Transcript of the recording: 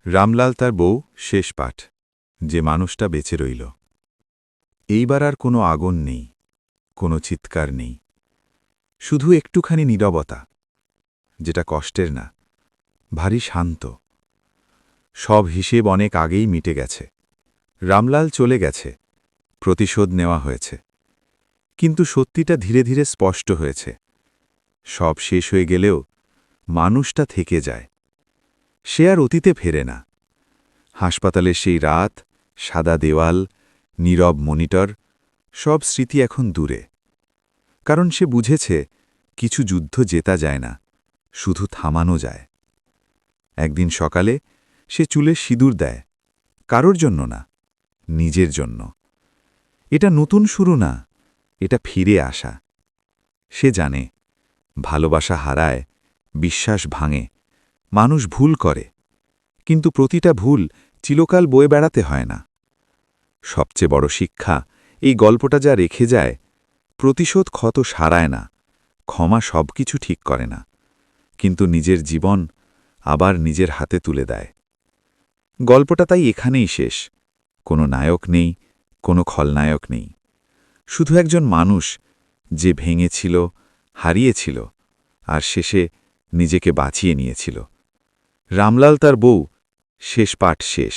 রামলাল তার বউ শেষ পাঠ যে মানুষটা বেঁচে রইল। এইবার আর কোনো আগুন নেই, কোনো চিৎকার নেই, শুধু একটুখানি নীরবতা, যেটা কষ্টের না, ভারী শান্ত। সব হিসেব অনেক আগেই মিটে গেছে। রামলাল চলে গেছে, প্রতিশোধ নেওয়া হয়েছে। কিন্তু সত্যিটা ধীরে ধীরে স্পষ্ট হয়েছে। সব শেষ হয়ে গেলেও মানুষটা থেকে যায়। সে আর অতীতে ফেরে না। হাসপাতালের সেই রাত, সাদা দেওয়াল, নীরব মনিটর, সব স্মৃতি এখন দূরে। কারণ সে বুঝেছে কিছু যুদ্ধ জেতা যায় না, শুধু থামানো যায়। একদিন সকালে সে চুলে সিঁদুর দেয়, কারোর জন্য না, নিজের জন্য। এটা নতুন শুরু না, এটা ফিরে আসা। সে জানে ভালোবাসা হারায়, বিশ্বাস ভাঙে, মানুষ ভুল করে, কিন্তু প্রতিটা ভুল চিরকাল বয়ে বেড়াতে হয় না। সবচেয়ে বড় শিক্ষা এই গল্পটা যা রেখে যায়, প্রতিশোধ ক্ষত সারায় না, ক্ষমা সবকিছু ঠিক করে না, কিন্তু নিজের জীবন আবার নিজের হাতে তুলে দেয়। গল্পটা তাই এখানেই শেষ। কোনো নায়ক নেই, কোনো খলনায়ক নেই, শুধু একজন মানুষ যে ভেঙেছিল, হারিয়েছিল, আর শেষে নিজেকে বাঁচিয়ে নিয়েছিল। রামলাল তার বউ শেষ পাঠ শেষ।